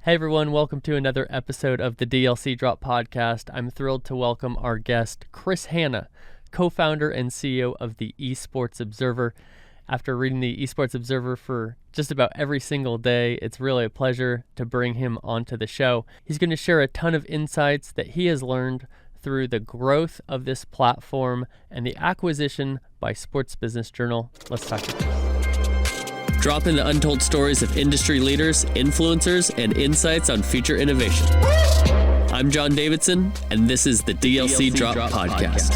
Hey everyone, welcome to another episode of the DLC Drop Podcast. I'm thrilled to welcome our guest, Chris Hana, co-founder and CEO of the Esports Observer. After reading the Esports Observer for just about every single day, it's really a pleasure to bring him onto the show. He's going to share a ton of insights that he has learned through the growth of this platform and the acquisition by Sports Business Journal. Let's talk to Chris. Drop in the untold stories of industry leaders, influencers, and insights on future innovation. I'm John Davidson, and this is the DLC Drop Podcast.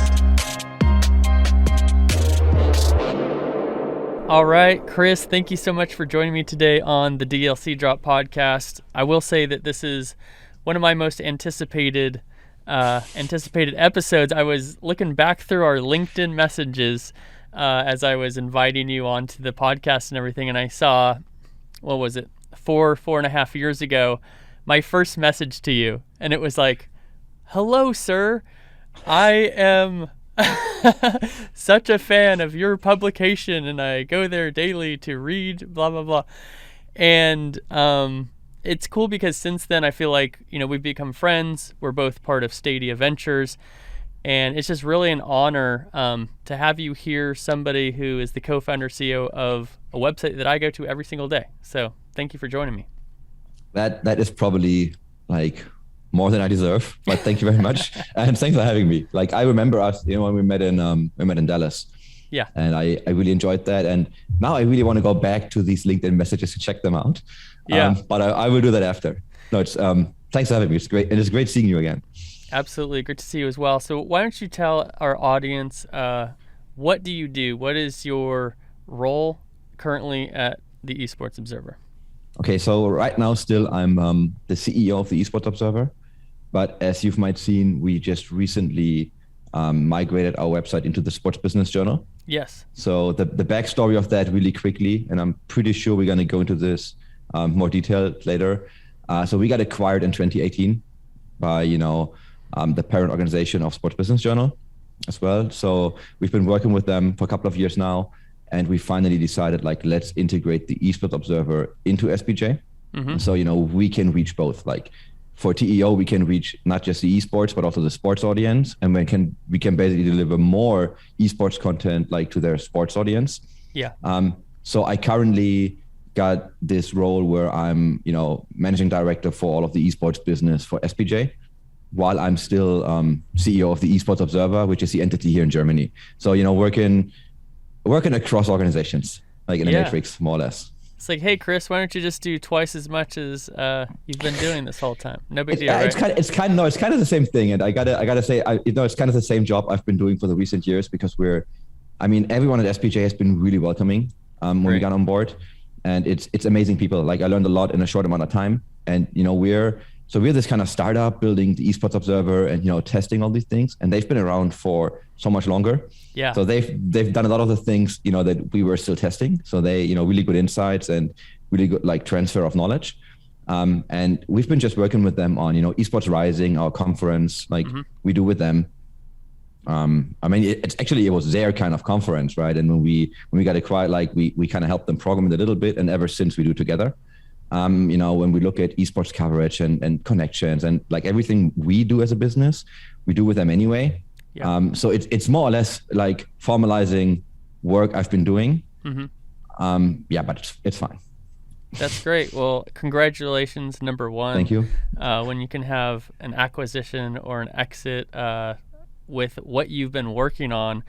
All right, Chris, thank you so much for joining me today on the DLC Drop Podcast. I will say that this is one of my most anticipated episodes. I was looking back through our LinkedIn messages as I was inviting you onto the podcast and everything, and I saw, what was it, 4.5 years ago, my first message to you, and it was like, hello, sir, I am such a fan of your publication, and I go there daily to read, blah, blah, blah. And it's cool because since then, I feel like, we've become friends. We're both part of Stadia Ventures. And it's just really an honor to have you here, somebody who is the co-founder CEO of a website that I go to every single day. So thank you for joining me. That is probably like more than I deserve, but thank you very much. And thanks for having me. Like, I remember us, when we met in Dallas. Yeah. And I really enjoyed that. And now I really want to go back to these LinkedIn messages to check them out. Yeah. But I will do that after. No, it's thanks for having me. It's great. And it's great seeing you again. Absolutely. Great to see you as well. So why don't you tell our audience, what do you do? What is your role currently at the Esports Observer? Okay, so right now still I'm the CEO of the Esports Observer. But as you might seen, we just recently migrated our website into the Sports Business Journal. Yes. So the backstory of that really quickly, and I'm pretty sure we're going to go into this more detail later. So we got acquired in 2018 by, the parent organization of Sports Business Journal as well. So we've been working with them for a couple of years now, and we finally decided, let's integrate the Esports Observer into SPJ. Mm-hmm. So, we can reach both. Like, for TEO, we can reach not just the esports, but also the sports audience. And we can basically deliver more esports content, to their sports audience. Yeah. So I currently got this role where I'm, managing director for all of the esports business for SPJ, while I'm still CEO of the Esports Observer, which is the entity here in Germany. So, working across organizations, like in a matrix, more or less. It's like, hey, Chris, why don't you just do twice as much as you've been doing this whole time? No big deal, right? It's kind of the same thing. And I gotta say, it's kind of the same job I've been doing for the recent years, because everyone at SPJ has been really welcoming when we got on board. And it's amazing people. Like, I learned a lot in a short amount of time. And, we're this kind of startup building the Esports Observer and, testing all these things. And they've been around for so much longer. Yeah. So they've done a lot of the things, that we were still testing. So they, really good insights and really good transfer of knowledge. And we've been just working with them on, Esports Rising, our conference, we do with them. It was their kind of conference, right? And when we got acquired, we kind of helped them program it a little bit. And ever since, we do together. When we look at esports coverage and connections and everything we do as a business, we do with them anyway. Yeah. So it's more or less like formalizing work I've been doing. Mm-hmm. But it's fine. That's great. Well, congratulations, number one. Thank you. When you can have an acquisition or an exit with what you've been working on,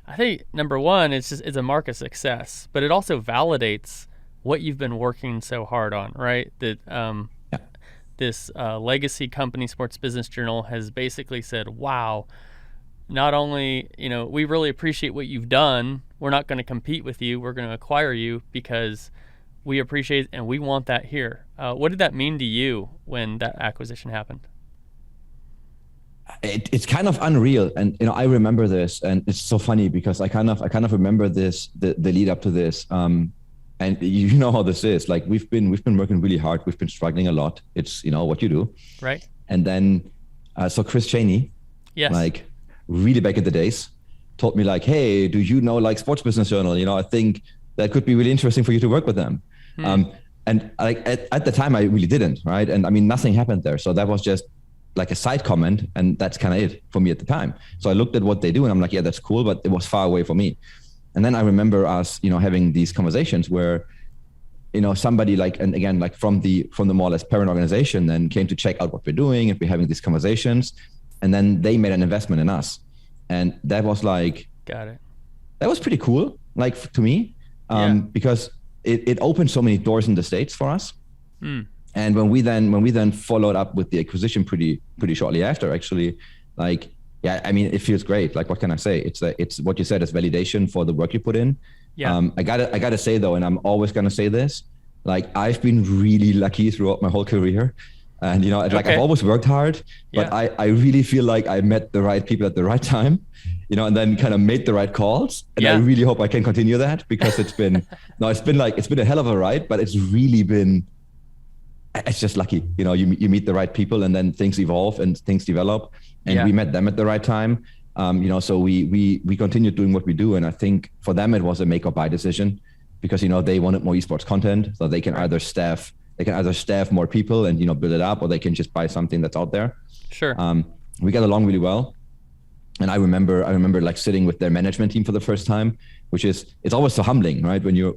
I think number one, it's a mark of success, but it also validates what you've been working so hard on, right? That this legacy company, Sports Business Journal, has basically said, wow, not only, we really appreciate what you've done. We're not going to compete with you. We're going to acquire you because we appreciate and we want that here. What did that mean to you when that acquisition happened? It's kind of unreal. And, I remember this, and it's so funny because I kind of remember this, the lead up to this. And you know how this is. Like, we've been working really hard. We've been struggling a lot. It's what you do, right? And then, so Chris Cheney, yes, really back in the days, told me hey, do you know Sports Business Journal? I think that could be really interesting for you to work with them. And like at the time I really didn't, right? And I mean, nothing happened there. So that was just like a side comment, and that's kind of it for me at the time. So I looked at what they do and I'm like, yeah, that's cool, but it was far away from me. And then I remember us, having these conversations where, somebody like, and again, like from the more or less parent organization then came to check out what we're doing, and we're having these conversations, and then they made an investment in us. And that was like, got it. That was pretty cool, like to me, because it opened so many doors in the States for us. And when we then followed up with the acquisition pretty shortly after, actually, like, yeah, I mean, it feels great. Like, what can I say? It's what you said, it's validation for the work you put in. Yeah. I gotta say though, and I'm always gonna say this, like, I've been really lucky throughout my whole career. And, like, I've always worked hard, but I really feel like I met the right people at the right time, and then kind of made the right calls. And I really hope I can continue that, because it's been a hell of a ride, but it's really been, it's just lucky. You meet the right people, and then things evolve and things develop, and we met them at the right time. So we continued doing what we do. And I think for them, it was a make or buy decision, because, they wanted more esports content, so they can either staff more people and, build it up, or they can just buy something that's out there. Sure. We got along really well. And I remember like sitting with their management team for the first time, which it's always so humbling, right? When you're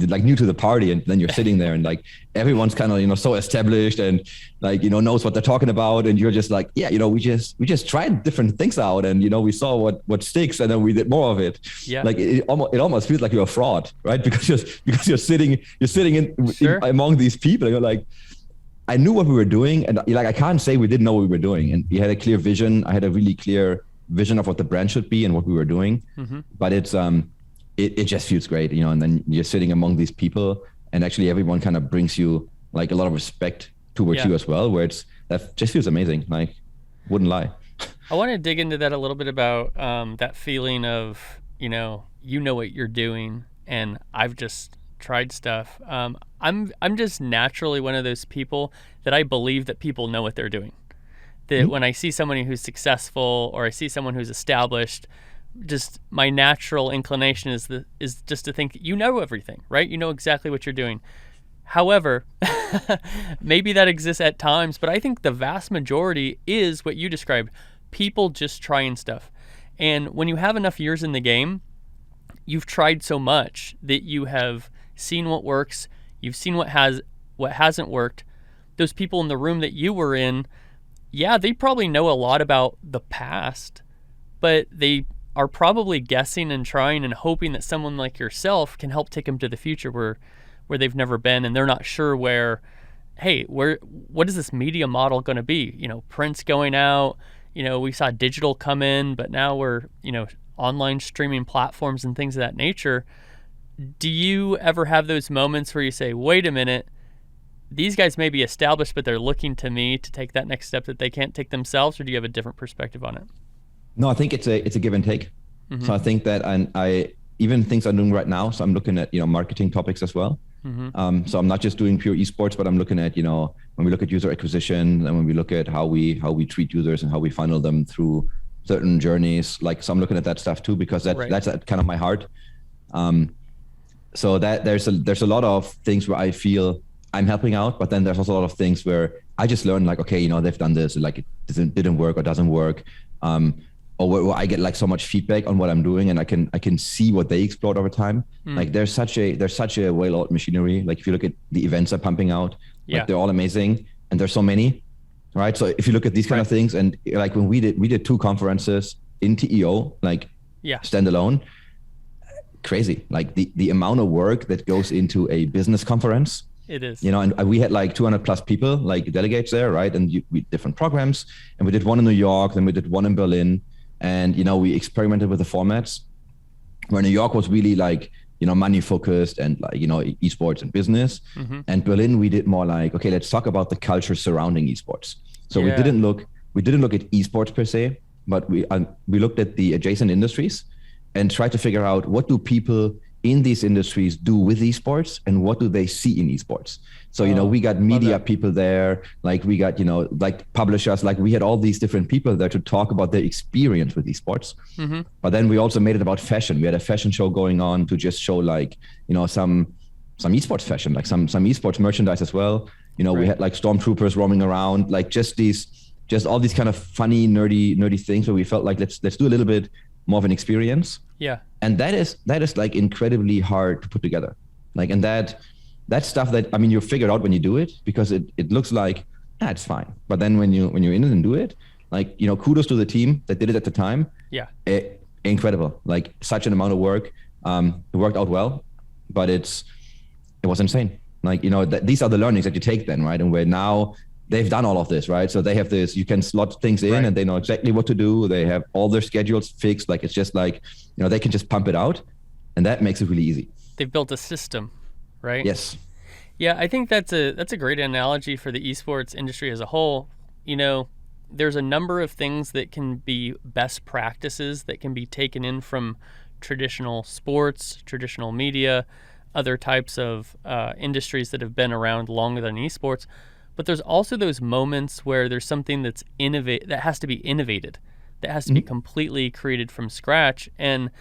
like new to the party, and then you're sitting there and like everyone's kind of, so established and like, knows what they're talking about. And you're just like, yeah, we just tried different things out, and, we saw what sticks, and then we did more of it. Yeah. Like it almost feels like you're a fraud, right? Because you're sitting in among these people, and you're like, I knew what we were doing, and like, I can't say we didn't know what we were doing. And we had a clear vision. I had a really clear vision of what the brand should be and what we were doing. But it's it just feels great, and then you're sitting among these people, and actually everyone kind of brings you like a lot of respect towards you as well, where that just feels amazing. Like, wouldn't lie. I want to dig into that a little bit about that feeling of, you know what you're doing, and I've just tried stuff. I'm just naturally one of those people that I believe that people know what they're doing. That when I see somebody who's successful, or I see someone who's established, just my natural inclination is just to think, you know everything, right? You know exactly what you're doing. However, maybe that exists at times, but I think the vast majority is what you described, people just trying stuff. And when you have enough years in the game, you've tried so much that you have seen what works, you've seen what hasn't worked. Those people in the room that you were in, yeah, they probably know a lot about the past, but they are probably guessing and trying and hoping that someone like yourself can help take them to the future where they've never been, and they're not sure what is this media model going to be? Print's going out, we saw digital come in, but now we're, online streaming platforms and things of that nature. Do you ever have those moments where you say, wait a minute, these guys may be established, but they're looking to me to take that next step that they can't take themselves, or do you have a different perspective on it? No, I think it's a give and take. Mm-hmm. So I think that, and I even things I'm doing right now. So I'm looking at, marketing topics as well. Mm-hmm. So I'm not just doing pure esports, but I'm looking at, when we look at user acquisition, and when we look at how we treat users and how we funnel them through certain journeys. So I'm looking at that stuff too, because that's at kind of my heart. So that there's a lot of things where I feel I'm helping out, but then there's also a lot of things where I just learn, like, okay, they've done this, like it didn't work or doesn't work. Or where I get like so much feedback on what I'm doing, and I can see what they explored over time. Like there's such a well-oiled machinery. Like if you look at the events they're pumping out, like they're all amazing, and there's so many, right? So if you look at these kind of things, and like when we did 2 conferences in TEO, like standalone, crazy. Like the amount of work that goes into a business conference. It is. And we had like 200 plus people, like delegates there, right? And we different programs, and we did one in New York, then we did one in Berlin. And, we experimented with the formats, where New York was really like, money focused and like, esports and business. Mm-hmm. And Berlin, we did more like, okay, let's talk about the culture surrounding esports. So we didn't look at esports per se, but we looked at the adjacent industries and tried to figure out, what do people in these industries do with esports, and what do they see in esports? So, we got media people there, like we got, like publishers, like we had all these different people there to talk about their experience with esports. Mm-hmm. But then we also made it about fashion. We had a fashion show going on to just show like, some esports fashion, like some esports merchandise as well. We had like stormtroopers roaming around, like just all these kind of funny, nerdy things where we felt like let's do a little bit more of an experience. Yeah. And that is like incredibly hard to put together. Like, and that's stuff that, I mean, you figure out when you do it, because it looks like, it's fine. But then when you're in it and do it, like, kudos to the team that did it at the time. Yeah. Incredible. Like, such an amount of work. It worked out well, but it was insane. Like, these are the learnings that you take then, right? And where now they've done all of this, right? So they have this, you can slot things in and they know exactly what to do. They have all their schedules fixed. Like, it's just like, they can just pump it out, and that makes it really easy. They've built a system, right? Yes. Yeah, I think that's a great analogy for the esports industry as a whole. There's a number of things that can be best practices that can be taken in from traditional sports, traditional media, other types of industries that have been around longer than esports. But there's also those moments where there's something that has to be innovated, that has to be completely created from scratch. And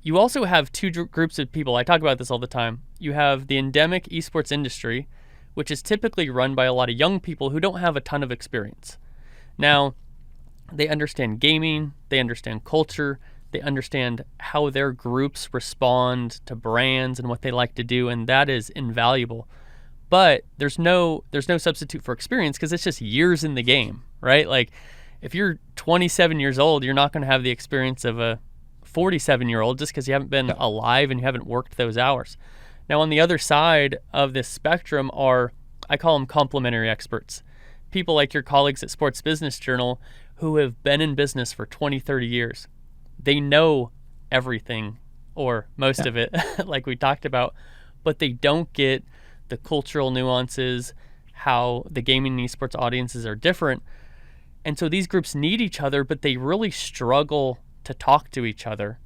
you also have two groups of people. I talk about this all the time. You have the endemic esports industry, which is typically run by a lot of young people who don't have a ton of experience. Now, they understand gaming, they understand culture, they understand how their groups respond to brands and what they like to do, and that is invaluable. But there's no substitute for experience, because it's just years in the game, right? Like, if you're 27 years old, you're not going to have the experience of a 47-year-old just because you haven't been alive and you haven't worked those hours. Now, on the other side of this spectrum are, I call them complementary experts. People like your colleagues at Sports Business Journal who have been in business for 20, 30 years. They know everything, or most of it, like we talked about, but they don't get the cultural nuances, how the gaming and esports audiences are different. And so these groups need each other, but they really struggle to talk to each other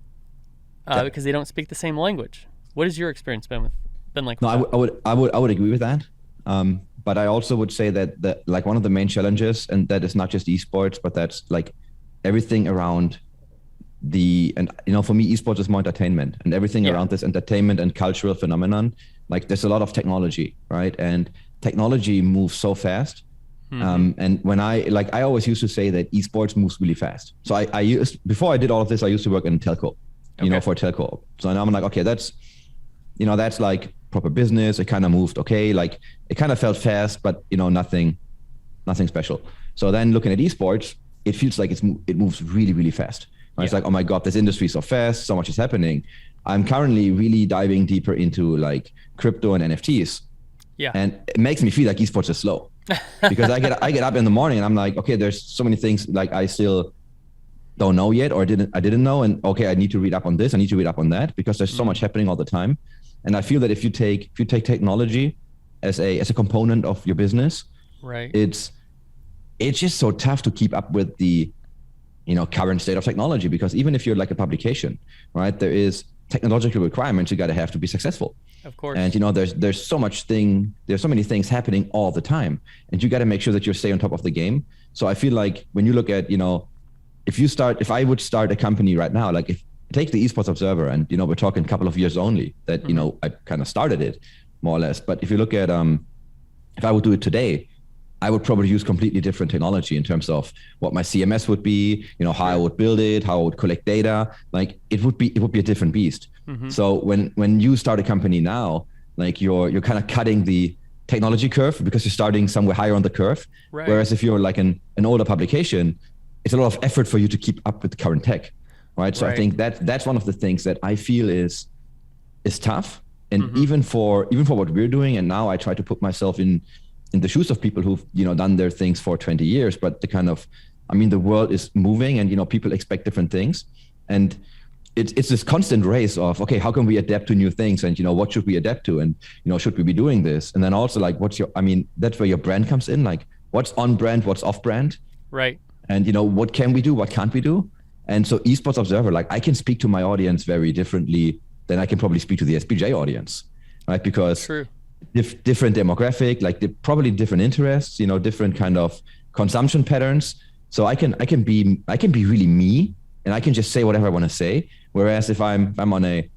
because they don't speak the same language. What has your experience been like? No, I would agree with that. But I also would say that like one of the main challenges, and that is not just esports, but that's like everything around for me, esports is more entertainment, and everything around this entertainment and cultural phenomenon. Like, there's a lot of technology, right? And technology moves so fast. And when I always used to say that esports moves really fast. So before I did all of this, I used to work in telco, for telco. So now I'm like, okay, that's like proper business. It kind of moved okay. Like, it kind of felt fast, but nothing special. So then looking at esports, it feels like it moves really, really fast. Right? It's like, oh my God, this industry is so fast, so much is happening. I'm currently really diving deeper into like crypto and NFTs. Yeah. And it makes me feel like esports is slow. Because I get up in the morning and I'm like, okay, there's so many things like I still don't know yet, or I didn't know, and okay, I need to read up on this, I need to read up on that, because there's so much happening all the time. And I feel that if you take technology as a component of your business, right, it's just so tough to keep up with the current state of technology, because even if you're like a publication, right, there is technological requirements you got to have to be successful. Of course. And there's so many things happening all the time, and you got to make sure that you stay on top of the game. So I feel like when you look at if I would start a company right now, like if take the Esports Observer, and we're talking a couple of years only that I kind of started it more or less. But if you look at if I would do it today, I would probably use completely different technology in terms of what my CMS would be, how I would build it, how I would collect data. Like, it would be a different beast. So when you start a company now, like you're kind of cutting the technology curve because you're starting somewhere higher on the curve. Right. Whereas if you're like an older publication, it's a lot of effort for you to keep up with current tech. Right. So I think that's one of the things that I feel is tough. And even for what we're doing, and now I try to put myself in the shoes of people who've done their things for 20 years, but the world is moving, and people expect different things, and it's this constant race of, okay, how can we adapt to new things, and what should we adapt to, and should we be doing this, and then also like that's where your brand comes in, like what's on brand, what's off brand, right, and what can we do, what can't we do. And so Esports Observer, like I can speak to my audience very differently than I can probably speak to the SPJ audience, right? Because different demographic, like probably different interests, different kind of consumption patterns. So I can be really me, and I can just say whatever I want to say. Whereas if I'm on a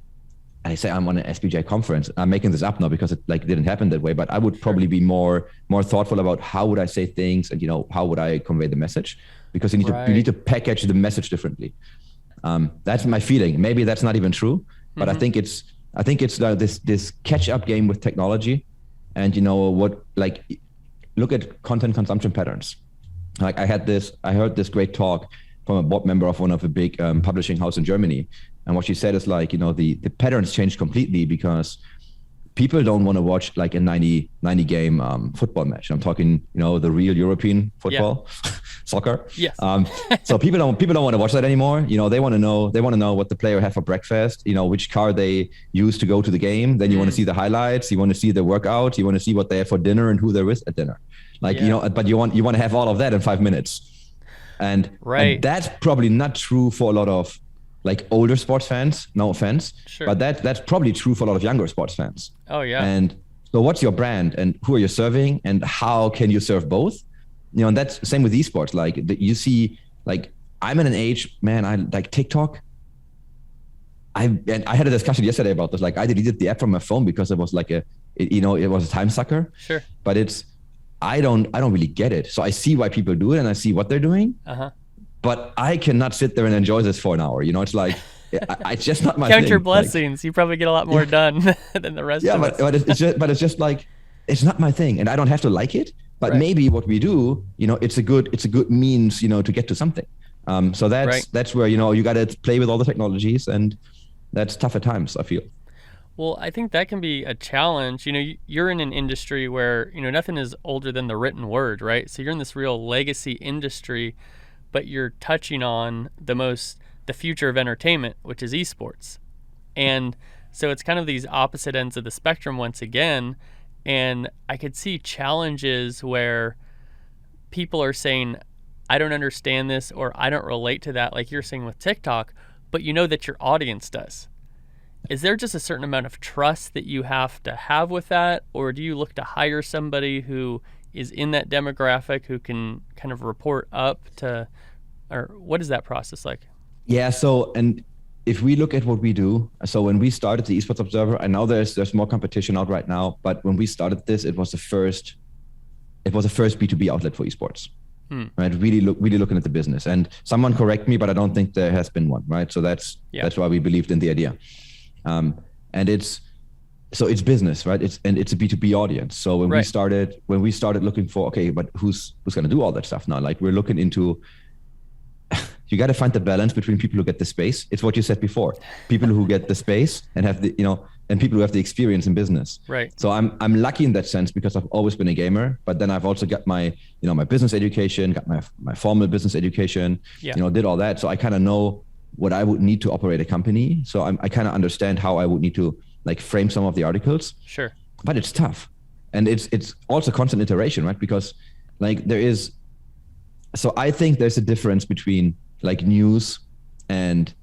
I say I'm on an SPJ conference. I'm making this up now because it like didn't happen that way, but I would probably be more thoughtful about how would I say things and, how would I convey the message, because you need to package the message differently. That's my feeling. Maybe that's not even true, but I think it's this catch up game with technology, and look at content consumption patterns. Like I heard this great talk from a board member of one of the big publishing house in Germany. And what she said is like, the patterns changed completely because people don't want to watch like a 90 game football match. I'm talking, the real European football, soccer. Yes. So people don't want to watch that anymore. They want to know what the player had for breakfast, which car they used to go to the game. Then you want to see the highlights. You want to see the workout. You want to see what they had for dinner and who they're with at dinner. Like, but you want to have all of that in 5 minutes. And that's probably not true for a lot of like older sports fans, no offense, but that's probably true for a lot of younger sports fans. Oh yeah. And so what's your brand and who are you serving and how can you serve both? And that's the same with esports. Like you see, like I'm in an age, man, I like TikTok. I had a discussion yesterday about this. Like I deleted the app from my phone because it was like it was a time sucker. Sure. But I don't really get it. So I see why people do it and I see what they're doing. But I cannot sit there and enjoy this for an hour. It's like, it's just not my thing. Count your blessings. Like, you probably get a lot more done than the rest of us. Yeah, but it's just like, it's not my thing. And I don't have to like it. But maybe what we do, it's a good means, to get to something. So that's where, you got to play with all the technologies, and that's tough at times, I feel. Well, I think that can be a challenge. You're in an industry where, nothing is older than the written word, right? So you're in this real legacy industry, but you're touching on the future of entertainment, which is esports. And so it's kind of these opposite ends of the spectrum once again. And I could see challenges where people are saying, I don't understand this, or I don't relate to that, like you're saying with TikTok, but that your audience does. Is there just a certain amount of trust that you have to have with that? Or do you look to hire somebody who is in that demographic who can kind of report up to, or what is that process like? Yeah. So, and if we look at what we do, so when we started the Esports Observer, I know there's more competition out right now, but when we started this, it was the first B2B outlet for esports. Right? Really looking at the business. And someone correct me, but I don't think there has been one, right? So that's why we believed in the idea. And it's business, right? It's a B2B audience. So when we started looking for, okay, but who's going to do all that stuff now? Like we're looking into, you got to find the balance between people who get the space. It's what you said before, people who get the space and have the, and people who have the experience in business. Right. So I'm lucky in that sense because I've always been a gamer, but then I've also got my, my business education, got my formal business education, did all that. So I kind of know what I would need to operate a company. So I kind of understand how I would need to like frame some of the articles. Sure. But it's tough. And it's also constant iteration, right? Because like so I think there's a difference between like news and,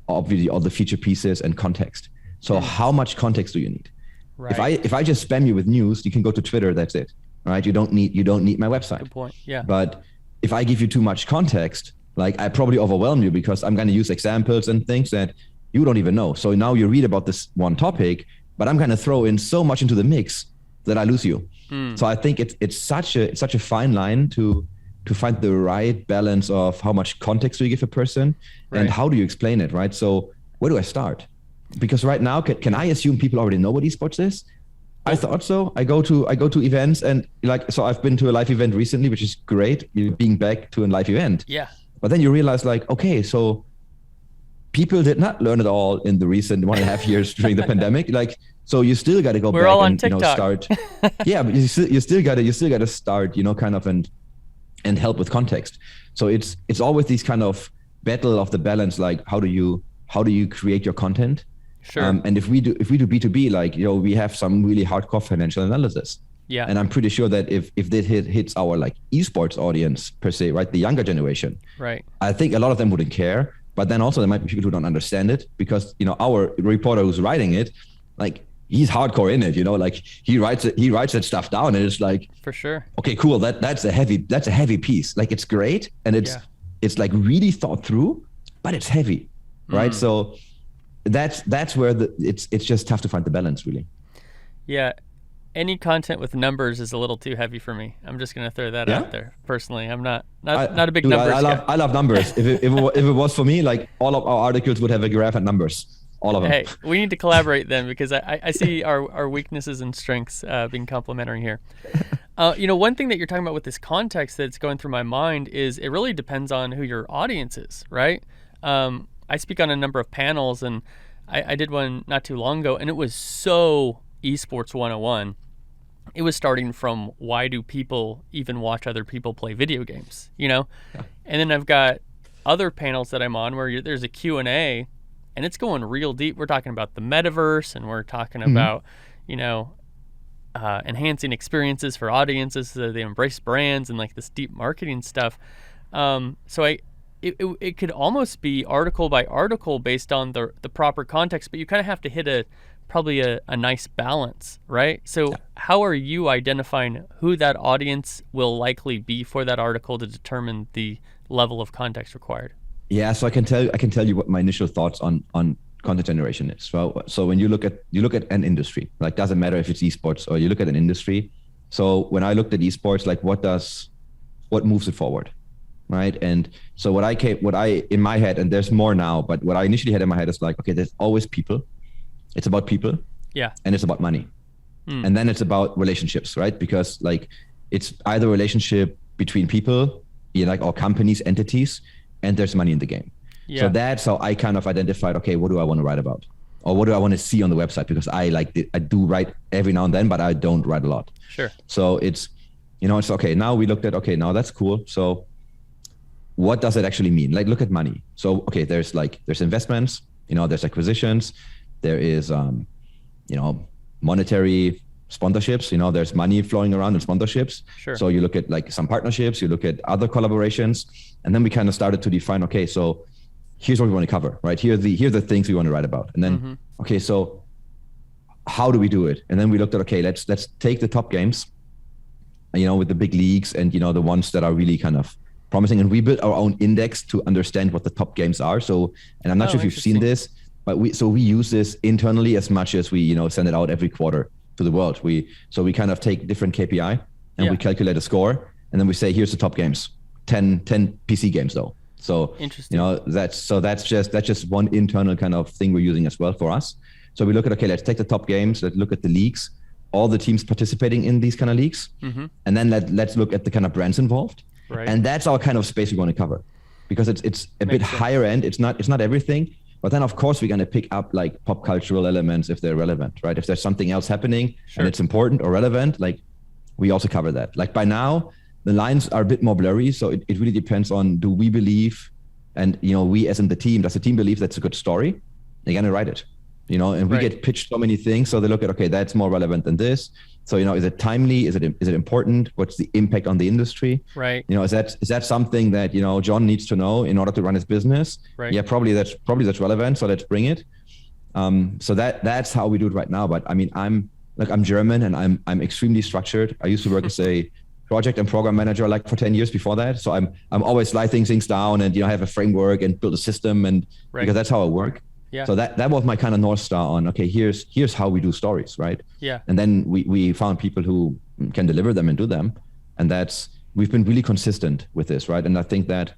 obviously all the feature pieces and context. So how much context do you need? Right. If I just spam you with news, you can go to Twitter, that's it. Right? You don't need my website. Good point. Yeah. But if I give you too much context, like I probably overwhelm you because I'm going to use examples and things that you don't even know. So now you read about this one topic, but I'm going to throw in so much into the mix that I lose you. So I think it's such a fine line to find the right balance of how much context do you give a person and how do you explain it, right? So where do I start? Because right now, can I assume people already know what esports is? I thought so. I go to events and so I've been to a live event recently, which is great, being back to a live event. Yeah. But then you realize okay, so people did not learn it all in the recent 1.5 years during the pandemic. So you still got to go back all on and TikTok. Start. Yeah, but you still got to start, kind of and help with context. So it's always these kind of battle of the balance. Like how do you create your content? Sure. And if we do B2B, we have some really hardcore financial analysis. Yeah. And I'm pretty sure that if this hits our esports audience per se, right, the younger generation, right, I think a lot of them wouldn't care. But then also there might be people who don't understand it because our reporter who's writing it, he's hardcore in it. He writes that stuff down, and it's for sure. Okay, cool. That's a heavy piece. It's great, and it's really thought through, but it's heavy, right? So that's where it's just tough to find the balance, really. Yeah. Any content with numbers is a little too heavy for me. I'm just going to throw that out there. Personally, I'm not a big numbers guy. I love numbers. If it was for me, like all of our articles would have a graph and numbers, all of them. Hey, we need to collaborate then, because I see our weaknesses and strengths being complementary here. One thing that you're talking about with this context that's going through my mind is it really depends on who your audience is, right? I speak on a number of panels, and I did one not too long ago, and it was so Esports 101. It was starting from, why do people even watch other people play video games, Yeah. And then I've got other panels that I'm on where there's a Q&A, and it's going real deep. We're talking about the metaverse, and we're talking about, enhancing experiences for audiences so they embrace brands and like this deep marketing stuff. So it could almost be article by article based on the proper context, but you kind of have to hit probably a nice balance, right? So how are you identifying who that audience will likely be for that article to determine the level of context required? Yeah, so I can tell you what my initial thoughts on content generation is. So when you look at an industry, like, doesn't matter if it's esports or you look at an industry. So when I looked at esports, like, what moves it forward, right? And so what I in my head, and there's more now, but what I initially had in my head is like, okay, there's always people. It's about people, and it's about money, and then it's about relationships, right? Because like, it's either a relationship between people, or companies, entities, and there's money in the game. Yeah. So that's how I kind of identified, okay, what do I want to write about, or what do I want to see on the website? Because I do write every now and then, but I don't write a lot. Sure. So it's okay. Now we looked at, okay, now that's cool. So what does it actually mean? Like, look at money. So okay, there's investments, there's acquisitions. There is, monetary sponsorships. There's money flowing around in sponsorships. Sure. So you look at like some partnerships, you look at other collaborations, and then we kind of started to define, okay, so here's what we want to cover, right? Here are the things we want to write about. And then, okay, so how do we do it? And then we looked at, okay, let's take the top games, with the big leagues and, the ones that are really kind of promising. And we built our own index to understand what the top games are. So, and I'm not sure if you've seen this, but we use this internally as much as we, send it out every quarter to the world. We kind of take different KPI and we calculate a score, and then we say, here's the top games, 10 PC games though. So, interesting. That's just one internal kind of thing we're using as well for us. So we look at, okay, let's take the top games, let's look at the leagues, all the teams participating in these kind of leagues, and then let's look at the kind of brands involved. Right. And that's our kind of space we want to cover, because it's a bit higher end. It's not everything. But then, of course, we're going to pick up like pop cultural elements if they're relevant, right? If there's something else happening and it's important or relevant, like, we also cover that. Like, by now, the lines are a bit more blurry. So it really depends on, do we believe, and, we as in the team, does the team believe that's a good story? They're going to write it, and we get pitched so many things. So they look at, okay, that's more relevant than this. So, is it timely? Is it important? What's the impact on the industry? Right. Is that something that, John needs to know in order to run his business? Right. Yeah, probably that's relevant. So let's bring it. So that's how we do it right now. But I mean, I'm German and I'm extremely structured. I used to work as a project and program manager like for 10 years before that. So I'm always writing things down and, have a framework and build a system, and because that's how I work. Yeah. So that was my kind of North Star on, okay, here's how we do stories, right? Yeah. And then we found people who can deliver them and do them. And we've been really consistent with this, right? And I think that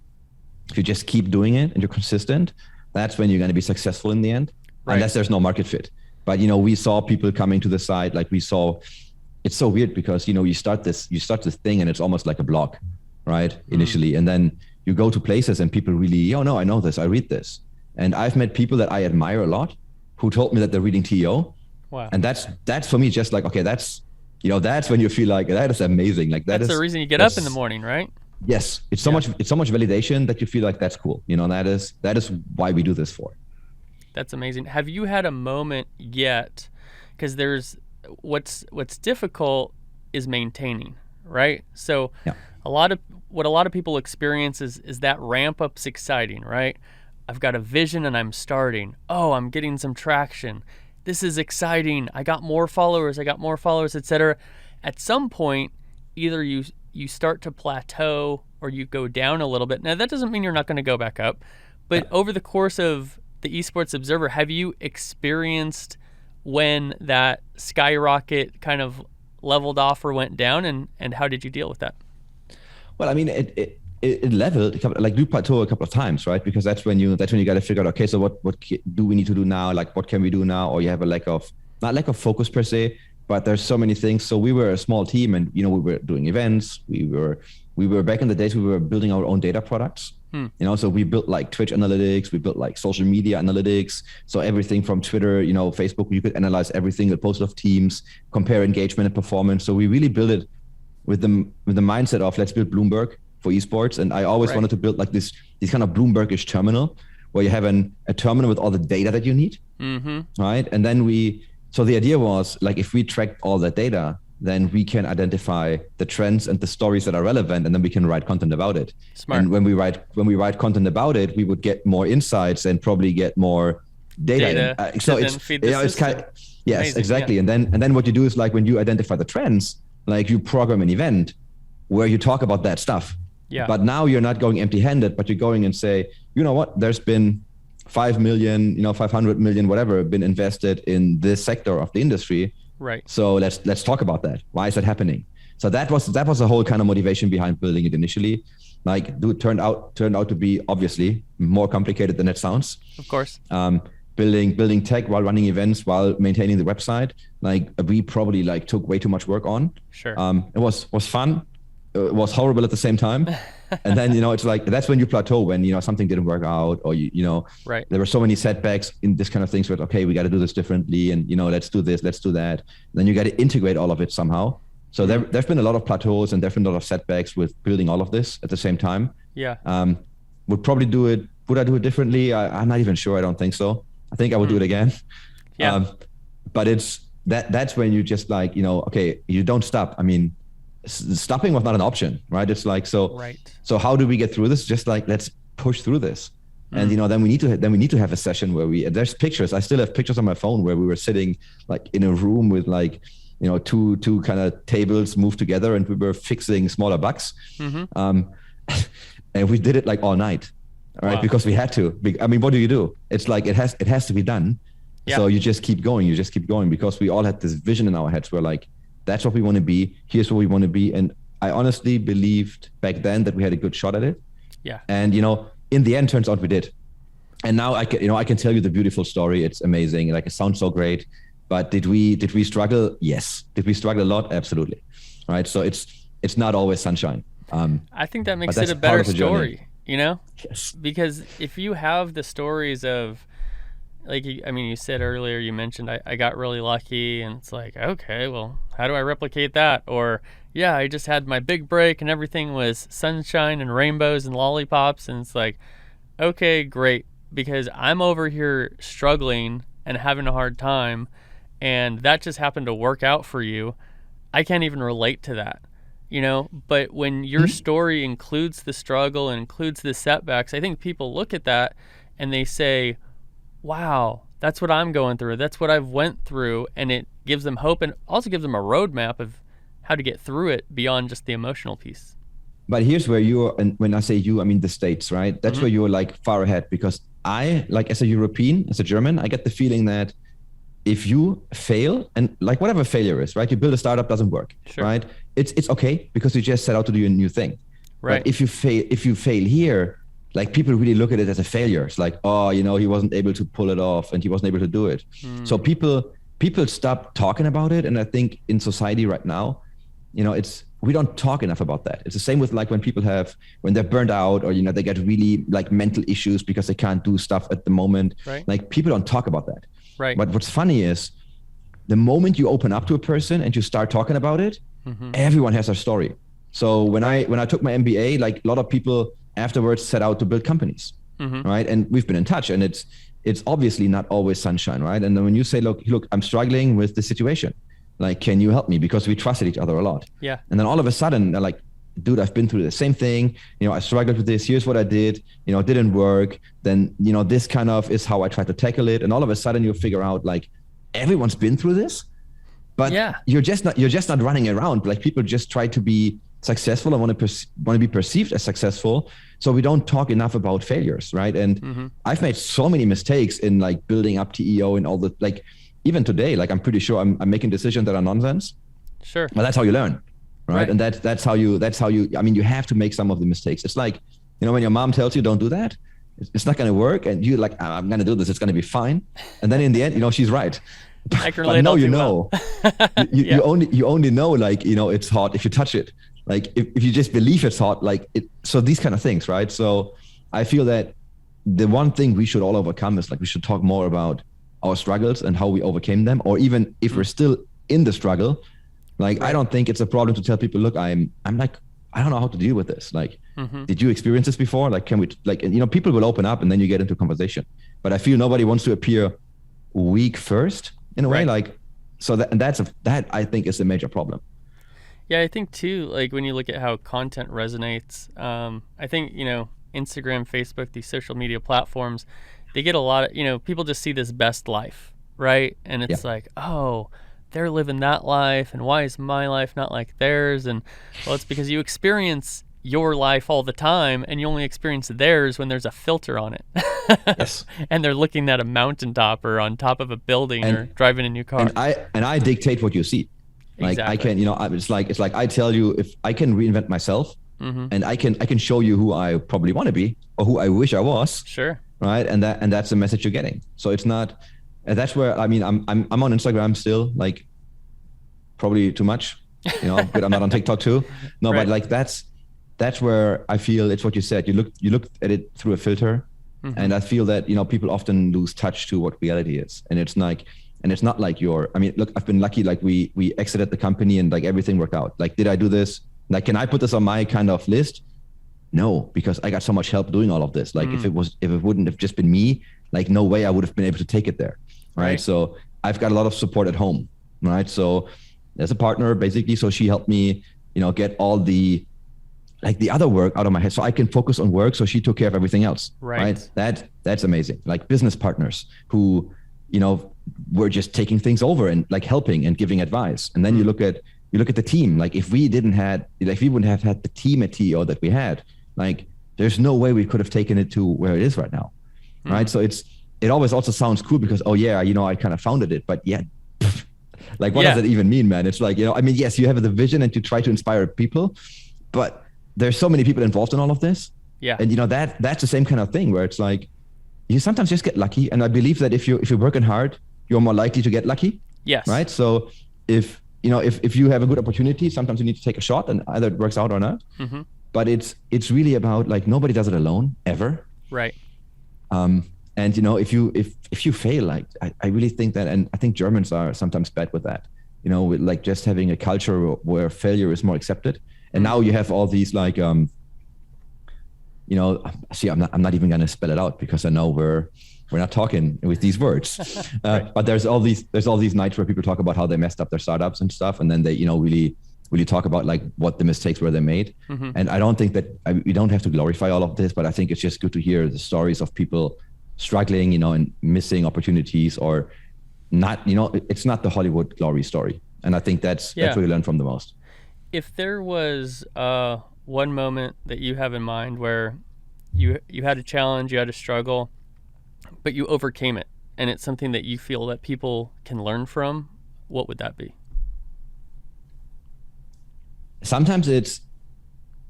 if you just keep doing it and you're consistent, that's when you're going to be successful in the end, unless there's no market fit. But, we saw people coming to the site, like it's so weird because, you start this thing and it's almost like a blog, right? Initially. And then you go to places and people really, oh no, I know this, I read this. And I've met people that I admire a lot who told me that they're reading TO. Wow. And that's for me just like, okay, that's when you feel like that is amazing. Like that's the reason you get up in the morning, right? Yes. It's so much validation that you feel like that's cool. That is why we do this for. That's amazing. Have you had a moment yet? Because there's what's difficult is maintaining, right? So a lot of people experience is that ramp up's exciting, right? I've got a vision and I'm starting. Oh, I'm getting some traction. This is exciting. I got more followers, etc. At some point, either you start to plateau or you go down a little bit. Now, that doesn't mean you're not going to go back up, but over the course of the Esports Observer, have you experienced when that skyrocket kind of leveled off or went down, and how did you deal with that? Well, I mean, it leveled, like you plateau a couple of times, right? Because that's when you got to figure out, okay, so what do we need to do now? Like, what can we do now? Or you have a not lack of focus per se, but there's so many things. So we were a small team, and we were doing events. We were back in the days, we were building our own data products. So we built like Twitch analytics, we built like social media analytics. So everything from Twitter, Facebook, you could analyze every single post of teams, compare engagement and performance. So we really built it with the mindset of, let's build Bloomberg for esports. And I always wanted to build like this kind of Bloombergish terminal where you have a terminal with all the data that you need, right? And then so the idea was like, if we tracked all that data, then we can identify the trends and the stories that are relevant, and then we can write content about it. Smart. And when we write content about it, we would get more insights and probably get more data. So it's kind of, yes, amazing, exactly. Yeah. And then what you do is, like, when you identify the trends, like, you program an event where you talk about that stuff. Yeah. But now you're not going empty-handed, but you're going and say, you know what, there's been 5 million, 500 million, whatever, been invested in this sector of the industry. Right. So let's talk about that. Why is that happening? So that was the whole kind of motivation behind building it initially. Like, dude, turned out to be obviously more complicated than it sounds. Of course. Building tech while running events, while maintaining the website. Like, we probably took way too much work on. Sure. It was fun. It was horrible at the same time. And then, it's like, that's when you plateau, when, something didn't work out, or, right. There were so many setbacks in this kind of things where, okay, we got to do this differently, and, let's do this, let's do that. And then you got to integrate all of it somehow. So there've been a lot of plateaus, and there've been a lot of setbacks with building all of this at the same time. Yeah. Would I do it differently? I'm not even sure. I don't think so. I think I would do it again. Yeah. But that's when you just okay, you don't stop. I mean, stopping was not an option, right? It's like, so how do we get through this? Just like, let's push through this. And then we need to have a session where there's pictures. I still have pictures on my phone where we were sitting like in a room with two kind of tables moved together, and we were fixing smaller bugs. And we did it like all night, right? Wow. Because we had to. I mean, what do you do? It's like, it has to be done. Yeah. So you just keep going. Because we all had this vision in our heads. We're like, that's what we want to be. Here's what we want to be. And I honestly believed back then that we had a good shot at it. Yeah. And, in the end, turns out we did. And now I can tell you the beautiful story. It's amazing. Like, it sounds so great. But did we struggle? Yes. Did we struggle a lot? Absolutely. Right. So it's not always sunshine. I think that makes it a better story, Yes. Because if you have the stories of, like, you said earlier, you mentioned I got really lucky, and it's like, okay, well, how do I replicate that? Or, yeah, I just had my big break and everything was sunshine and rainbows and lollipops, and it's like, okay, great, because I'm over here struggling and having a hard time, and that just happened to work out for you. I can't even relate to that, but when your story includes the struggle and includes the setbacks, I think people look at that and they say, wow, that's what I'm going through. That's what I've went through. And it gives them hope, and also gives them a roadmap of how to get through it beyond just the emotional piece. But here's where and when I say you, I mean the States, right? That's where you're like far ahead, because I, like, as a European, as a German, I get the feeling that if you fail, and like whatever failure is, right? You build a startup, doesn't work, right? It's okay, because you just set out to do a new thing. Right. But if you fail here, like, people really look at it as a failure. It's like, oh, he wasn't able to pull it off, and he wasn't able to do it. So people stop talking about it. And I think in society right now, we don't talk enough about that. It's the same with, like, when they're burned out, or, they get really like mental issues because they can't do stuff at the moment. Right. Like, people don't talk about that. Right. But what's funny is, the moment you open up to a person and you start talking about it, everyone has their story. So when I took my MBA, like, a lot of people afterwards set out to build companies, right? And we've been in touch, and it's obviously not always sunshine, right? And then when you say, look, I'm struggling with the situation, like, can you help me? Because we trusted each other a lot. Yeah. And then all of a sudden, they're like, dude, I've been through the same thing. I struggled with this. Here's what I did. It didn't work. Then, this kind of is how I tried to tackle it. And all of a sudden, you figure out, like, everyone's been through this, but you're just not running around. Like, people just try to be successful. I want to be perceived as successful. So we don't talk enough about failures, right? And I've made so many mistakes in like building up TEO and all the, like, even today, like I'm pretty sure I'm making decisions that are nonsense. Sure. But that's how you learn, right? And that's how you, I mean, you have to make some of the mistakes. It's like, you know, when your mom tells you don't do that, it's not going to work. And you're like, I'm going to do this. It's going to be fine. And then in the end, you know, she's right. But no, you know, you only know, like, you know, it's hot if you touch it. Like if you just believe it's hot, like it, so these kind of things, right? So I feel that the one thing we should all overcome is like, we should talk more about our struggles and how we overcame them, or even if we're still in the struggle, like, I don't think it's a problem to tell people, look, I'm like, I don't know how to deal with this. Like, did you experience this before? Like, can we, like, you know, people will open up and then you get into conversation, but I feel nobody wants to appear weak first in a way. Like, so that I think is a major problem. Yeah, I think too, like when you look at how content resonates, I think, you know, Instagram, Facebook, these social media platforms, they get a lot of, you know, people just see this best life, right? And it's like, oh, they're living that life, and why is my life not like theirs? And well, it's because you experience your life all the time, and you only experience theirs when there's a filter on it. Yes. And they're looking at a mountaintop or on top of a building or driving a new car. And I dictate what you see. Like, exactly. I can, you know, it's like I tell you, if I can reinvent myself, and I can show you who I probably want to be or who I wish I was. Sure. Right. And that's the message you're getting. So it's not, and that's where, I mean, I'm on Instagram still, like probably too much, you know, but I'm not on TikTok too. No, but like that's where I feel it's what you said. You look at it through a filter, and I feel that, you know, people often lose touch to what reality is. And it's like, and it's not like I mean, look, I've been lucky. Like we exited the company and like everything worked out. Like, did I do this? Like, can I put this on my kind of list? No, because I got so much help doing all of this. Like if it wouldn't have just been me, like no way I would have been able to take it there. Right. So I've got a lot of support at home. Right. So there's a partner basically. So she helped me, you know, get all the other work out of my head so I can focus on work. So she took care of everything else. Right. That's amazing. Like business partners who, you know, were just taking things over and like helping and giving advice. And then you look at the team. Like if we wouldn't have had the team at TEO that we had, like there's no way we could have taken it to where it is right now. Right. So it always also sounds cool because, oh yeah, you know, I kind of founded it, but yeah, like what does it even mean, man? It's like, you know, I mean, yes, you have the vision and you try to inspire people, but there's so many people involved in all of this. Yeah. And you know, that's the same kind of thing where it's like, you sometimes just get lucky. And I believe that if you're working hard, you're more likely to get lucky. Yes. Right. So if you have a good opportunity, sometimes you need to take a shot and either it works out or not. But it's really about like, nobody does it alone ever. Right. And you know, if you fail, like I really think that, and I think Germans are sometimes bad with that, you know, with like just having a culture where failure is more accepted. And now you have all these like, you know, see, I'm not even going to spell it out because I know we're not talking with these words. But there's all these nights where people talk about how they messed up their startups and stuff, and then they, you know, really talk about like what the mistakes were they made. And I don't think that we don't have to glorify all of this, but I think it's just good to hear the stories of people struggling, you know, and missing opportunities or not. You know, it's not the Hollywood glory story, and I think that's where you learn from the most. If there was one moment that you have in mind where you had a challenge, you had a struggle, but you overcame it, and it's something that you feel that people can learn from, what would that be? Sometimes it's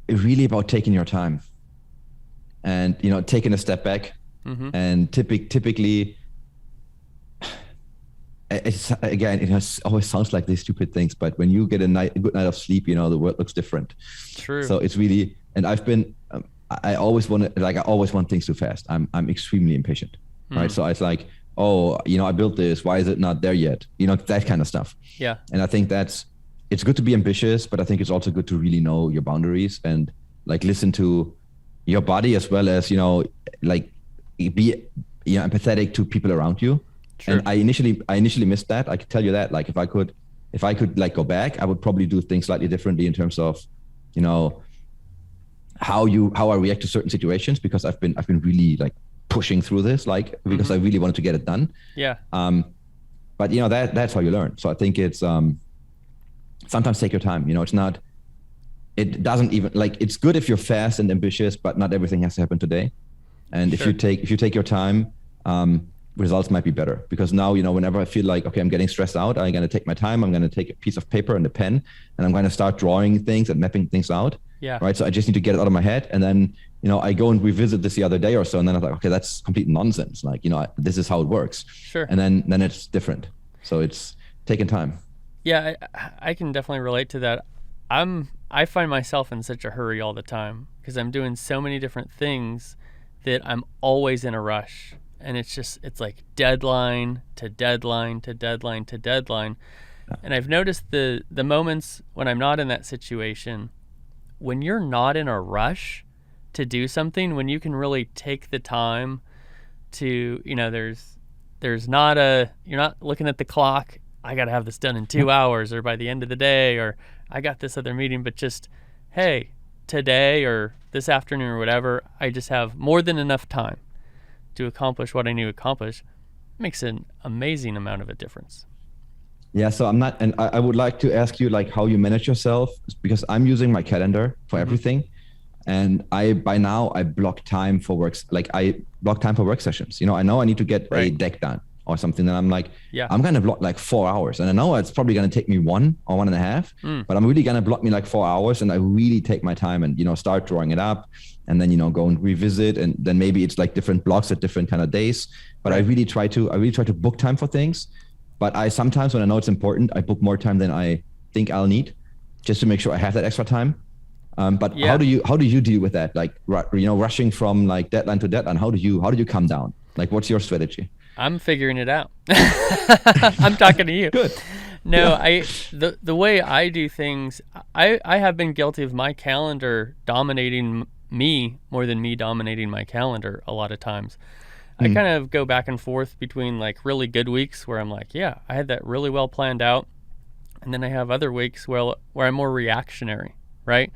really about taking your time and, you know, taking a step back. And typically, it always sounds like these stupid things, but when you get a good night of sleep, you know, the world looks different. True. So it's really, and I've been, I always want things too fast. I'm extremely impatient, right? So it's like, oh, you know, I built this. Why is it not there yet? You know, that kind of stuff. Yeah. And I think it's good to be ambitious, but I think it's also good to really know your boundaries and like listen to your body as well as, you know, like be, you know, empathetic to people around you. Sure. And I initially missed that. I could tell you that, like, if I could like go back, I would probably do things slightly differently in terms of, you know, how I react to certain situations, because I've been really like pushing through this, like, because I really wanted to get it done. Yeah. But you know, that's how you learn. So I think it's, sometimes take your time, you know, it's not, it doesn't even like, it's good if you're fast and ambitious, but not everything has to happen today. And Sure. if you take your time, results might be better, because now, whenever I feel like, okay, I'm getting stressed out, I'm going to take my time. I'm going to take a piece of paper and a pen, and I'm going to start drawing things and mapping things out. Yeah. Right. So I just need to get it out of my head. And then, I go and revisit this the other day or so. And then I'm like, okay, that's complete nonsense. Like, this is how it works. Sure. And then it's different. So it's taking time. Yeah, I can definitely relate to that. I find myself in such a hurry all the time because I'm doing so many different things that I'm always in a rush. And it's like deadline to deadline to deadline to deadline. And I've noticed the moments when I'm not in that situation, when you're not in a rush to do something, when you can really take the time to, there's not you're not looking at the clock, I got to have this done in 2 hours or by the end of the day, or I got this other meeting, but just, hey, today or this afternoon or whatever, I just have more than enough time to accomplish what I need to accomplish. It makes an amazing amount of a difference. Yeah, so I would like to ask you like how you manage yourself, because I'm using my calendar for everything. And by now I block time for work. Like I block time for work sessions. I know I need to get a deck done or something. Then I'm like, I'm going to block like 4 hours. And I know it's probably going to take me 1 or 1.5, but I'm really going to block me like 4 hours. And I really take my time and, start drawing it up, and then, go and revisit. And then maybe it's like different blocks at different kind of days. But I really try to book time for things. But I sometimes, when I know it's important, I book more time than I think I'll need, just to make sure I have that extra time. But how do you deal with that? Like, rushing from like deadline to deadline. How do you come down? Like, what's your strategy? I'm figuring it out. I'm talking to you. Good. No, the way I do things, I have been guilty of my calendar dominating me more than me dominating my calendar a lot of times. I kind of go back and forth between like really good weeks where I'm like, yeah, I had that really well planned out. And then I have other weeks where I'm more reactionary, right?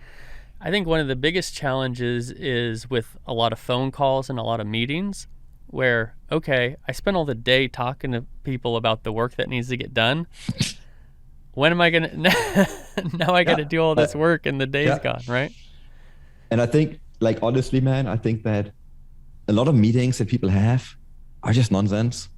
I think one of the biggest challenges is with a lot of phone calls and a lot of meetings where, okay, I spent all the day talking to people about the work that needs to get done. When am I going to, now I got to do all this work and the day's gone, right? And I think, like, honestly, man, I think that a lot of meetings that people have are just nonsense.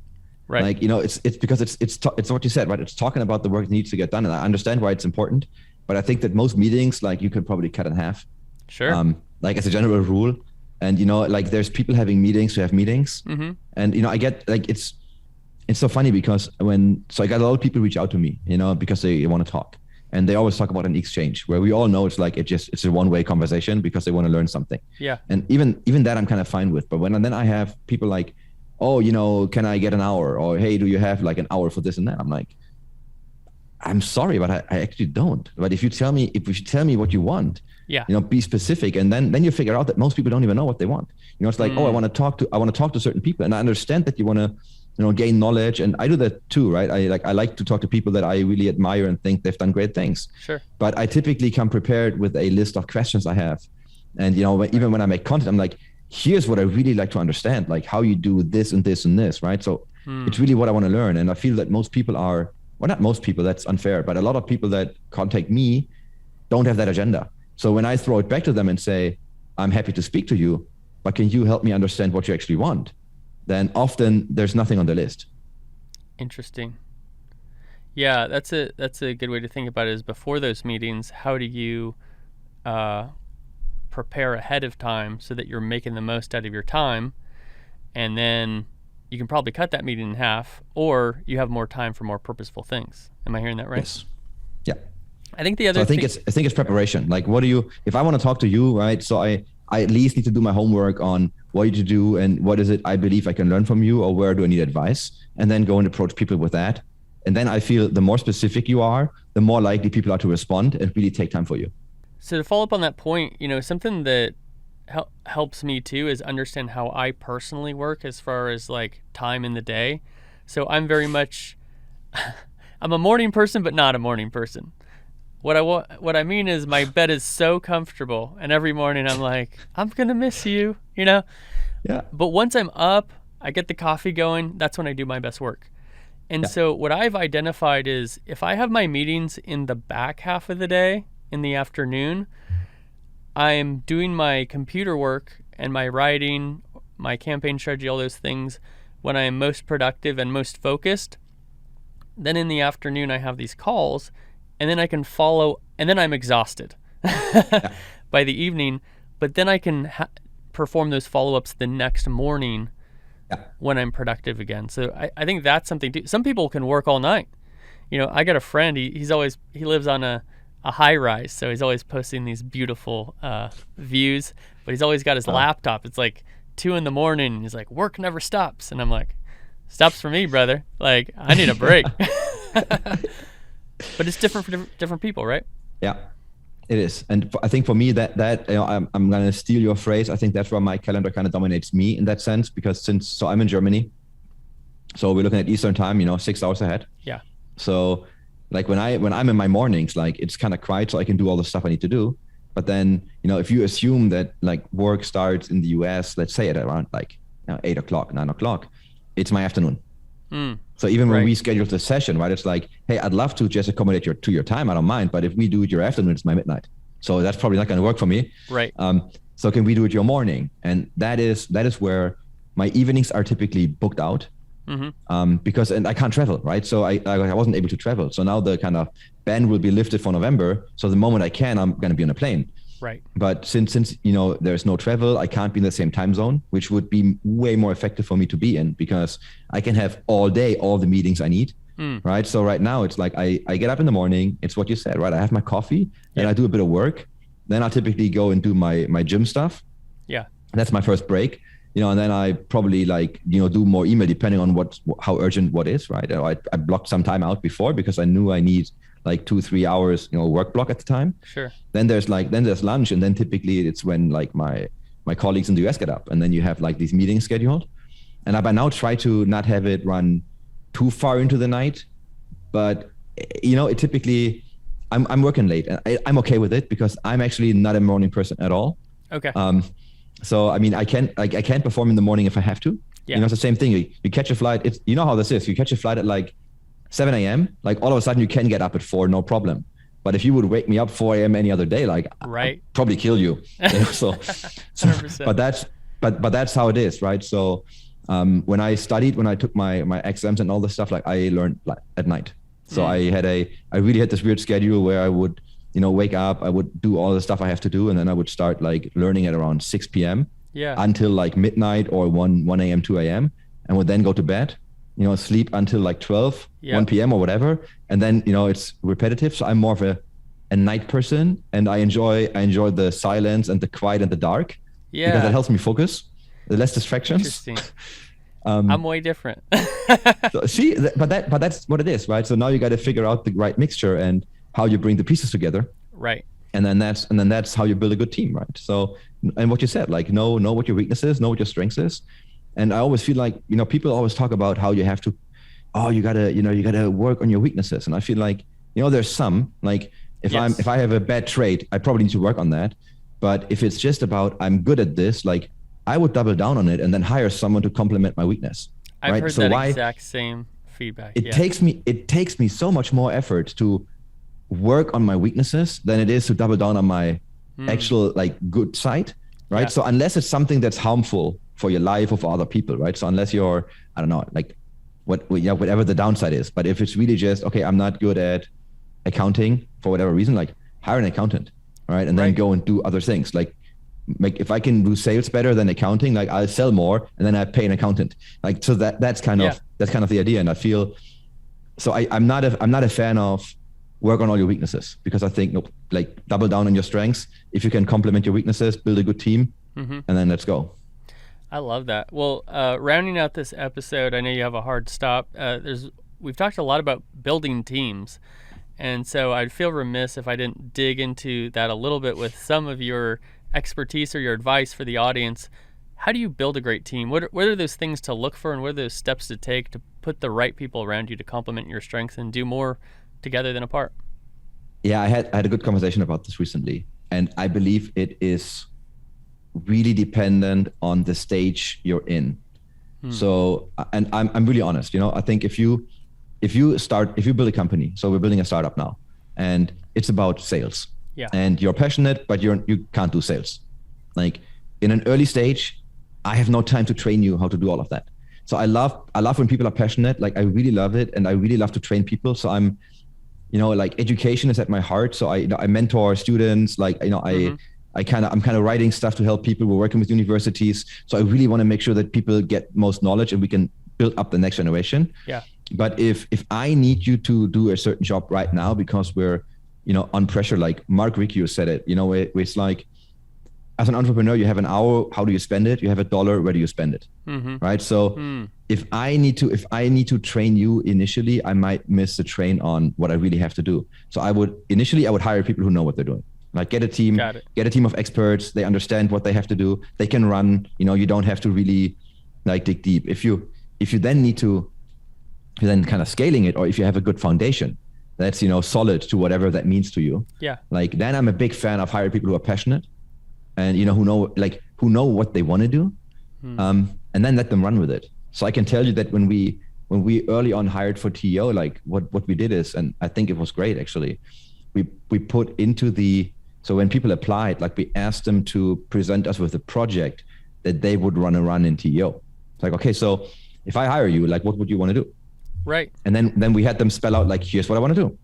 Right. Like, it's because it's what you said, right? It's talking about the work that needs to get done. And I understand why it's important, but I think that most meetings, like, you could probably cut in half. Sure. Like, as a general rule. And, like, there's people having meetings to have meetings. Mm-hmm. And, I get, like, it's so funny because I got a lot of people reach out to me, because they want to talk. And they always talk about an exchange where we all know it's like, it's a one-way conversation because they want to learn something. Yeah. And even that I'm kind of fine with. But then I have people like, oh, can I get an hour? Or, hey, do you have like an hour for this and that? I'm like, I'm sorry, but I actually don't. But if you tell me what you want, be specific. And then you figure out that most people don't even know what they want. It's like, I want to talk to certain people. And I understand that you want to, gain knowledge. And I do that too, right? I like to talk to people that I really admire and think they've done great things. Sure. But I typically come prepared with a list of questions I have. And, even when I make content, I'm like, here's what I really like to understand, like how you do this and this and this, right? So it's really what I want to learn. And I feel that most people not most people, that's unfair, but a lot of people that contact me don't have that agenda. So when I throw it back to them and say, I'm happy to speak to you, but can you help me understand what you actually want? Then often there's nothing on the list. Interesting. Yeah, that's a good way to think about it, is before those meetings, how do you prepare ahead of time so that you're making the most out of your time? And then you can probably cut that meeting in half, or you have more time for more purposeful things. Am I hearing that right? Yes. Yeah. I think the other I think it's preparation. Like, if I want to talk to you, right? So I at least need to do my homework on what you do and what is it I believe I can learn from you, or where do I need advice, and then go and approach people with that. And then I feel the more specific you are, the more likely people are to respond and really take time for you. So to follow up on that point, something that helps me too is understand how I personally work as far as like time in the day. So I'm very much, I'm a morning person, but not a morning person. What I mean is my bed is so comfortable, and every morning I'm like, I'm gonna miss you, Yeah. But once I'm up, I get the coffee going. That's when I do my best work. And so what I've identified is if I have my meetings in the back half of the day, in the afternoon, I'm doing my computer work and my writing, my campaign strategy, all those things when I am most productive and most focused. Then in the afternoon, I have these calls, and then I can follow, and then I'm exhausted by the evening, but then I can perform those follow-ups the next morning when I'm productive again. So I think that's something too. Some people can work all night. I got a friend, he lives on a high rise, so he's always posting these beautiful views, but he's always got his laptop. It's like 2 a.m. and he's like, work never stops. And I'm like, stops for me, brother. Like, I need a break. But it's different for different people, right? Yeah, it is. And I think for me that I'm going to steal your phrase. I think that's where my calendar kind of dominates me in that sense, because so I'm in Germany. So we're looking at Eastern time, 6 hours ahead. Yeah. So like when I'm in my mornings, like it's kind of quiet, so I can do all the stuff I need to do. But then, if you assume that like work starts in the US, let's say at around like 8 o'clock, 9 o'clock, it's my afternoon. So even when we schedule the session, right, it's like, hey, I'd love to just accommodate your time. I don't mind. But if we do it your afternoon, it's my midnight. So that's probably not going to work for me. Right. So can we do it your morning? And that is where my evenings are typically booked out. Because I can't travel, right? So I wasn't able to travel. So now the kind of ban will be lifted for November. So the moment I can, I'm going to be on a plane. Right. But since there's no travel, I can't be in the same time zone, which would be way more effective for me to be in, because I can have all day all the meetings I need. Right. So right now it's like I get up in the morning. It's what you said, right? I have my coffee, and I do a bit of work. Then I'll typically go and do my gym stuff. Yeah. That's my first break. And then I probably do more email depending on how urgent what is, right? I blocked some time out before because I knew I need like 2-3 hours, work block at the time. Sure. Then there's lunch, and then typically it's when like my colleagues in the US get up, and then you have like these meetings scheduled. And I by now try to not have it run too far into the night, but it typically I'm working late, and I'm okay with it because I'm actually not a morning person at all. Okay. So I mean, I can't perform in the morning if I have to. Yeah. It's the same thing. You catch a flight. It's how this is. You catch a flight at like 7 a.m. Like all of a sudden you can get up at 4, no problem. But if you would wake me up 4 a.m. any other day, like I'd probably kill you. So 100%. But that's how it is, right? So when I took my exams and all this stuff, like I learned at night. So I really had this weird schedule where I would wake up, I would do all the stuff I have to do, and then I would start like learning at around 6 p.m. Until like midnight or 1 a.m., 2 a.m. and would then go to bed, sleep until like 12, 1 p.m. or whatever. And then, it's repetitive. So I'm more of a night person, and I enjoy the silence and the quiet and the dark because that helps me focus. The less distractions. Interesting. I'm way different. So, see, but that's what it is, right? So now you got to figure out the right mixture and how you bring the pieces together. Right. And then that's how you build a good team, right? So, and what you said, like know what your weakness is, know what your strengths is. And I always feel like, people always talk about how you have to, you gotta work on your weaknesses. And I feel like, there's some, like if I have a bad trait, I probably need to work on that. But if it's just about, I'm good at this, like I would double down on it and then hire someone to complement my weakness. I've heard that exact same feedback. It takes me so much more effort to work on my weaknesses than it is to double down on my actual like good side, right? Yeah. So unless it's something that's harmful for your life or for other people, right? So unless you're, I don't know, like whatever the downside is, but if it's really just, okay, I'm not good at accounting for whatever reason, like hire an accountant, right? And then go and do other things. Like if I can do sales better than accounting, like I'll sell more and then I pay an accountant. Like, so that's kind of the idea. And I feel, so I'm not a fan of work on all your weaknesses, because I think, like double down on your strengths. If you can complement your weaknesses, build a good team, and then let's go. I love that. Well, rounding out this episode, I know you have a hard stop. We've talked a lot about building teams, and so I'd feel remiss if I didn't dig into that a little bit with some of your expertise or your advice for the audience. How do you build a great team? What are those things to look for, and what are those steps to take to put the right people around you to complement your strengths and do more together than apart? Yeah, I had a good conversation about this recently, and I believe it is really dependent on the stage you're in. So, and I'm really honest, I think if you build a company, so we're building a startup now, and it's about sales, and you're passionate, but you can't do sales. Like in an early stage, I have no time to train you how to do all of that. So I love when people are passionate. Like I really love it, and I really love to train people. So I'm, like education is at my heart. So I mentor students. Like I'm kind of writing stuff to help people. We're working with universities. So I really want to make sure that people get most knowledge and we can build up the next generation. Yeah. But if I need you to do a certain job right now because we're, on pressure, like Mark Riccio said it, it's like, as an entrepreneur, you have an hour, how do you spend it? You have $1, where do you spend it? Right? So if I need to train you initially, I might miss the train on what I really have to do. So I would hire people who know what they're doing. Like get a team of experts. They understand what they have to do. They can run, you don't have to really like dig deep. If you then need to, you're then kind of scaling it, or if you have a good foundation that's solid to whatever that means to you, like then I'm a big fan of hiring people who are passionate and who know what they want to do, and then let them run with it. So I can tell you that when we early on hired for TEO, like what we did is, and I think it was great actually, we put into so when people applied, like we asked them to present us with a project that they would run in TEO. It's like, okay, so if I hire you, like what would you want to do? Right. And then we had them spell out like, here's what I want to do.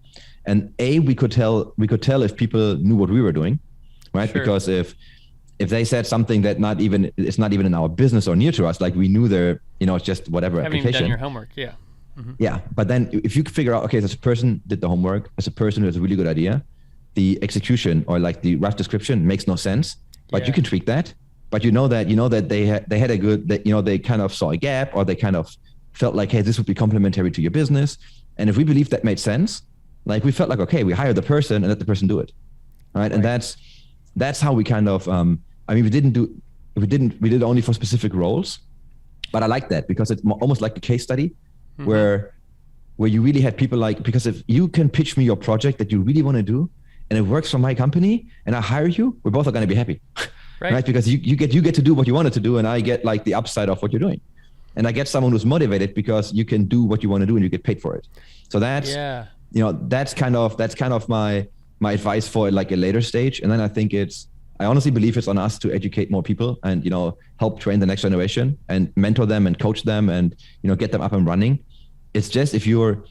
And we could tell if people knew what we were doing, right? Sure. Because if they said something that it's not even in our business or near to us, like we knew it's just whatever haven't application. Even done your homework, yeah. Yeah, but then if you figure out, okay, this person did the homework, as a person who has a really good idea, the execution or like the rough description makes no sense, but you can tweak that. But that they had a good, they kind of saw a gap, or they kind of felt like, hey, this would be complementary to your business. And if we believed that made sense, like we felt like, okay, we hire the person and let the person do it, right? And that's how we kind of, we did only for specific roles, but I like that because it's almost like a case study where you really had people like, because if you can pitch me your project that you really want to do and it works for my company and I hire you, we're both going to be happy, right? Because you get to do what you wanted to do and I get like the upside of what you're doing. And I get someone who's motivated because you can do what you want to do and you get paid for it. So that's, that's kind of my advice for like a later stage. And then I think I honestly believe it's on us to educate more people and, help train the next generation and mentor them and coach them and, get them up and running. It's just, if you're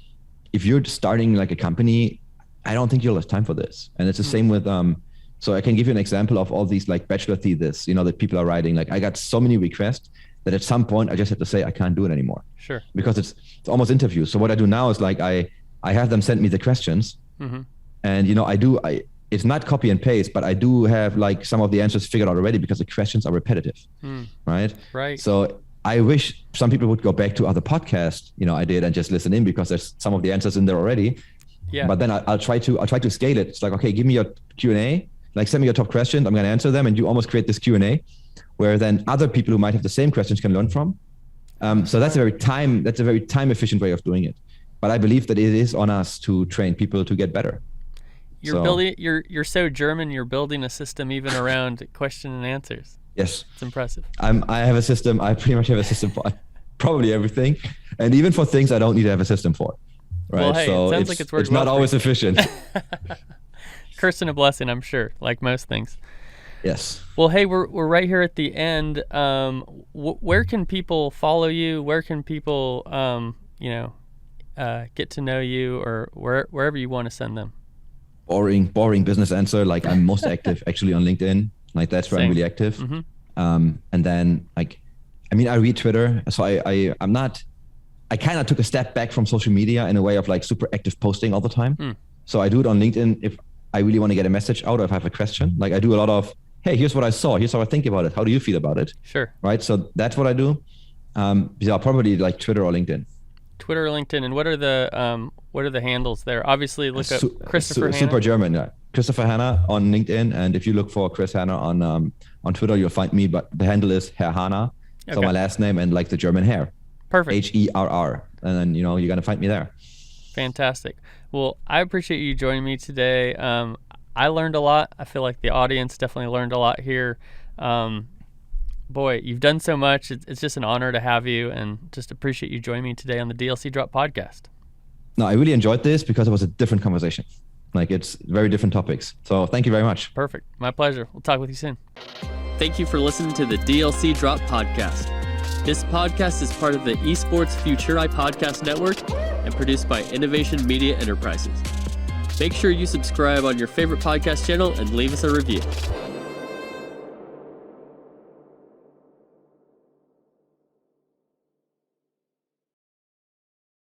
starting like a company, I don't think you'll have time for this. And it's the same with, so I can give you an example of all these like bachelor thesis, that people are writing. Like I got so many requests that at some point I just had to say, I can't do it anymore. Sure. Because it's almost interviews. So what I do now is like, I have them send me the questions and, it's not copy and paste, but I do have like some of the answers figured out already because the questions are repetitive, right? Right. So I wish some people would go back to other podcasts, I did, and just listen in because there's some of the answers in there already. Yeah. But then I'll try to scale it. It's like, okay, give me your Q&A, like send me your top questions. I'm going to answer them. And you almost create this Q&A where then other people who might have the same questions can learn from. So that's a very time efficient way of doing it. But I believe that it is on us to train people to get better. You're so German. You're building a system even around question and answers. Yes, it's impressive. I have a system. I pretty much have a system for probably everything, and even for things I don't need to have a system for. Right. Well, hey, so it sounds like it's working. It's not always efficient. Curse and a blessing, I'm sure, like most things. Yes. Well, hey, we're right here at the end. Where can people follow you? Where can people, get to know you, or wherever you want to send them? Boring business answer. Like I'm most active actually on LinkedIn. Like that's where I'm really active. And then I read Twitter. So I kind of took a step back from social media in a way of like super active posting all the time. So I do it on LinkedIn if I really want to get a message out or if I have a question. Like I do a lot of, hey, here's what I saw. Here's how I think about it. How do you feel about it? Sure. Right. So that's what I do. Probably like Twitter or LinkedIn. Twitter or LinkedIn. And what are the handles there? Obviously look up Christopher Hana. Super German. Yeah. Christopher Hana on LinkedIn. And if you look for Chris Hana on Twitter, you'll find me, but the handle is Herr Hana. Okay. So my last name and like the German hair. Perfect. HERR. And then, you're going to find me there. Fantastic. Well, I appreciate you joining me today. I learned a lot. I feel like the audience definitely learned a lot here. Boy, you've done so much. It's just an honor to have you, and just appreciate you joining me today on the DLC Drop podcast. No, I really enjoyed this because it was a different conversation. Like, it's very different topics. So thank you very much. Perfect. My pleasure. We'll talk with you soon. Thank you for listening to the DLC Drop podcast. This podcast is part of the Esports Future I Podcast Network and produced by Innovation Media Enterprises. Make sure you subscribe on your favorite podcast channel and leave us a review.